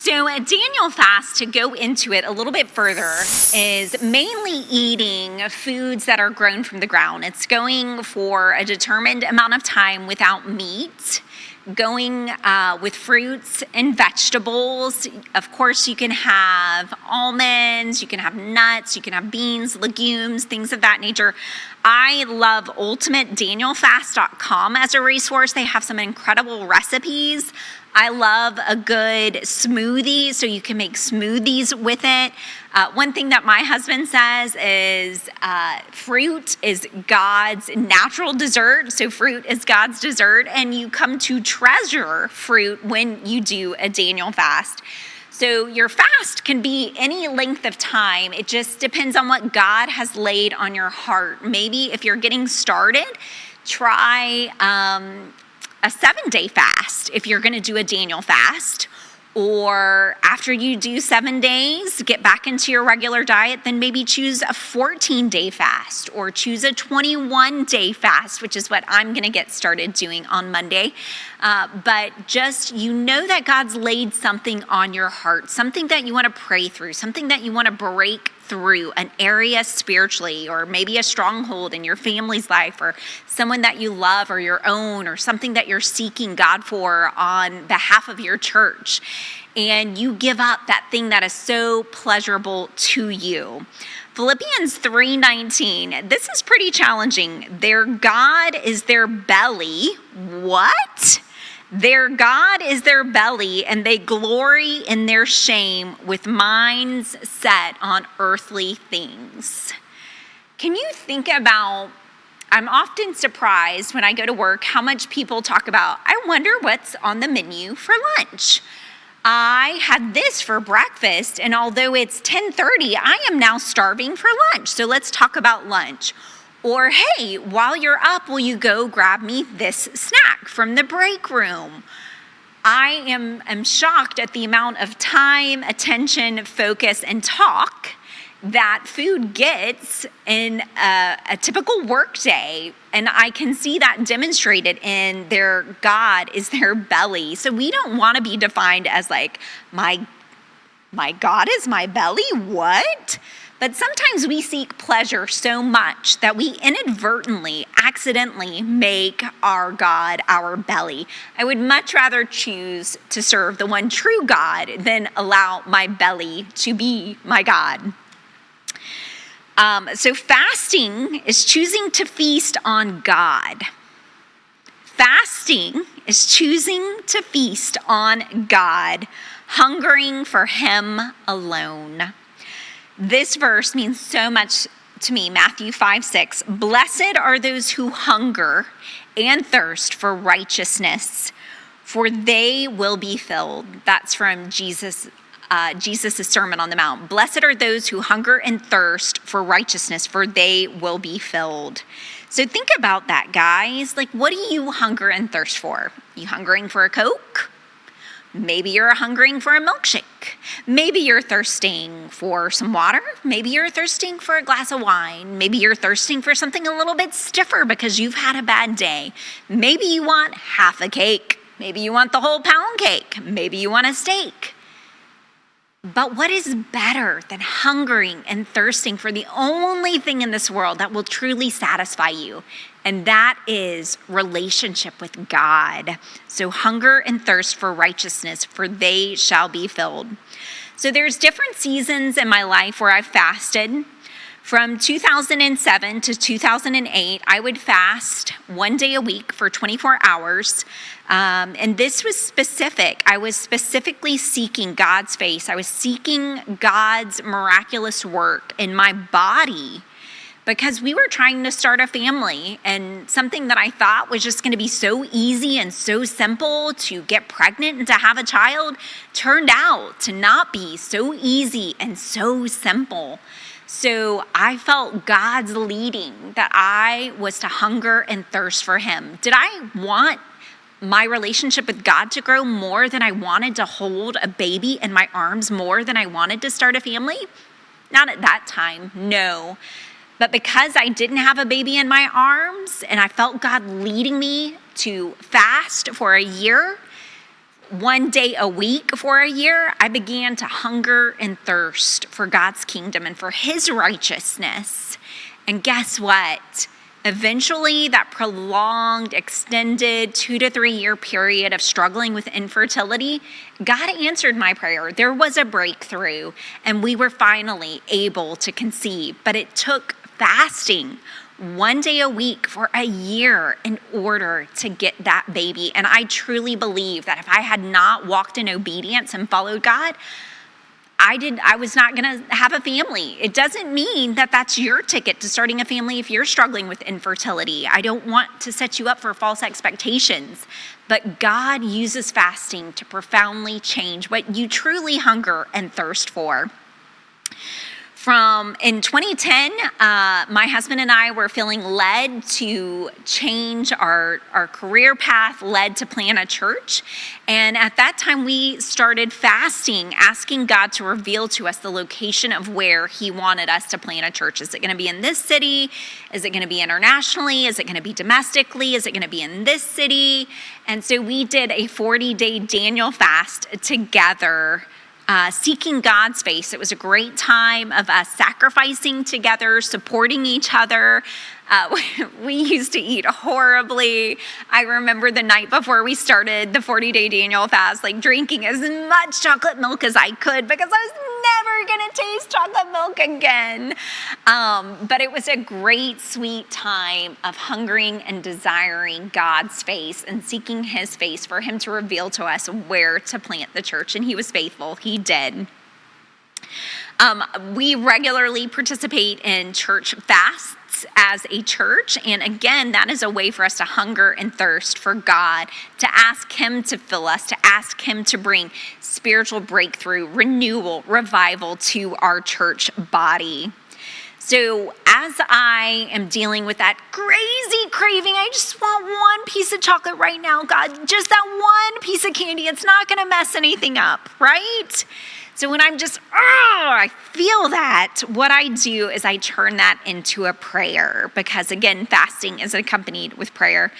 So a Daniel fast, to go into it a little bit further, is mainly eating foods that are grown from the ground. It's going for a determined amount of time without meat, going with fruits and vegetables. Of course, you can have almonds, you can have nuts, you can have beans, legumes, things of that nature. I love ultimatedanielfast.com as a resource. They have some incredible recipes. I love a good smoothie, so you can make smoothies with it. One thing that my husband says is fruit is God's natural dessert, so fruit is God's dessert, and you come to treasure fruit when you do a Daniel fast. So your fast can be any length of time. It just depends on what God has laid on your heart. Maybe if you're getting started, try a 7-day fast if you're going to do a Daniel fast. Or after you do 7 days, get back into your regular diet, then maybe choose a 14-day fast or choose a 21-day fast, which is what I'm going to get started doing on Monday. But just, you know that God's laid something on your heart, something that you want to pray through, something that you want to break through, an area spiritually, or maybe a stronghold in your family's life, or someone that you love or your own, or something that you're seeking God for on behalf of your church. And you give up that thing that is so pleasurable to you. Philippians 3:19, this is pretty challenging. Their God is their belly. What? Their God is their belly, and they glory in their shame with minds set on earthly things. Can you think about, I'm often surprised when I go to work how much people talk about, I wonder what's on the menu for lunch. I had this for breakfast, and although it's 10:30, I am now starving for lunch, so let's talk about lunch. Or, hey, while you're up, will you go grab me this snack from the break room? I am shocked at the amount of time, attention, focus, and talk that food gets in a typical work day. And I can see that demonstrated in their God is their belly. So we don't want to be defined as like, my God is my belly? What? But sometimes we seek pleasure so much that we inadvertently, accidentally make our God our belly. I would much rather choose to serve the one true God than allow my belly to be my God. So fasting is choosing to feast on God. Fasting is choosing to feast on God, hungering for Him alone. This verse means so much to me. Matthew 5:6. Blessed are those who hunger and thirst for righteousness, for they will be filled. That's from Jesus' Sermon on the Mount. Blessed are those who hunger and thirst for righteousness, for they will be filled. So think about that, guys. Like, what do you hunger and thirst for? You hungering for a Coke? Maybe you're hungering for a milkshake. Maybe you're thirsting for some water. Maybe you're thirsting for a glass of wine. Maybe you're thirsting for something a little bit stiffer because you've had a bad day. Maybe you want half a cake. Maybe you want the whole pound cake. Maybe you want a steak. But what is better than hungering and thirsting for the only thing in this world that will truly satisfy you? And that is relationship with God. So hunger and thirst for righteousness, for they shall be filled. So there's different seasons in my life where I've fasted. From 2007 to 2008, I would fast 1 day a week for 24 hours. And this was specific. I was specifically seeking God's face. I was seeking God's miraculous work in my body because we were trying to start a family, and something that I thought was just going to be so easy and so simple to get pregnant and to have a child turned out to not be so easy and so simple. So I felt God's leading that I was to hunger and thirst for Him. Did I want my relationship with God to grow more than I wanted to hold a baby in my arms, more than I wanted to start a family? Not at that time, no. But because I didn't have a baby in my arms and I felt God leading me to fast for a year, one day a week for a year, I began to hunger and thirst for God's kingdom and for his righteousness. And guess what? Eventually, that prolonged, extended 2 to 3 year period of struggling with infertility, God answered my prayer. There was a breakthrough, and we were finally able to conceive. But it took fasting one day a week for a year in order to get that baby. And I truly believe that if I had not walked in obedience and followed God, I was not going to have a family. It doesn't mean that that's your ticket to starting a family if you're struggling with infertility. I don't want to set you up for false expectations, but God uses fasting to profoundly change what you truly hunger and thirst for. In 2010, my husband and I were feeling led to change our career path, led to plant a church. And at that time, we started fasting, asking God to reveal to us the location of where he wanted us to plant a church. Is it going to be in this city? Is it going to be internationally? Is it going to be domestically? Is it going to be in this city? And so we did a 40-day Daniel fast together, seeking God's face. It was a great time of us sacrificing together, supporting each other. We used to eat horribly. I remember the night before we started the 40-day Daniel fast, like drinking as much chocolate milk as I could because I was never going to taste chocolate milk again. But it was a great, sweet time of hungering and desiring God's face and seeking his face for him to reveal to us where to plant the church. And he was faithful. He did. We regularly participate in church fasts as a church. And again, that is a way for us to hunger and thirst for God, to ask him to fill us, to ask him to bring spiritual breakthrough, renewal, revival to our church body. So as I am dealing with that crazy craving, I just want one piece of chocolate right now, God, just that one piece of candy. It's not going to mess anything up, right? So when I'm just, I feel that, what I do is I turn that into a prayer, because again, fasting is accompanied with prayer.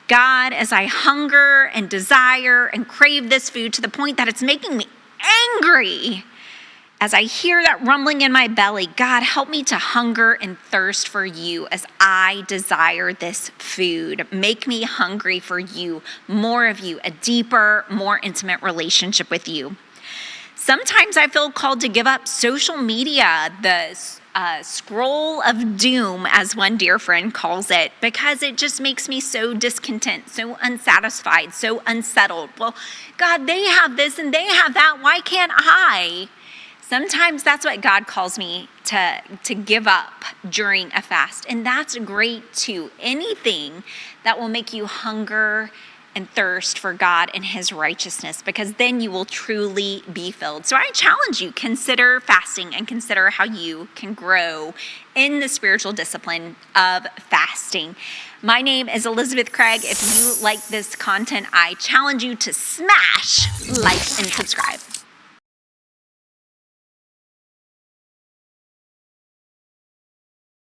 God, as I hunger and desire and crave this food to the point that it's making me angry, as I hear that rumbling in my belly, God, help me to hunger and thirst for you as I desire this food. Make me hungry for you, more of you, a deeper, more intimate relationship with you. Sometimes I feel called to give up social media, the scroll of doom, as one dear friend calls it, because it just makes me so discontent, so unsatisfied, so unsettled. Well, God, they have this and they have that. Why can't I? Sometimes that's what God calls me to give up during a fast. And that's great too. Anything that will make you hunger and thirst for God and his righteousness, because then you will truly be filled. So I challenge you, consider fasting and consider how you can grow in the spiritual discipline of fasting. My name is Elizabeth Craig. If you like this content, I challenge you to smash like and subscribe.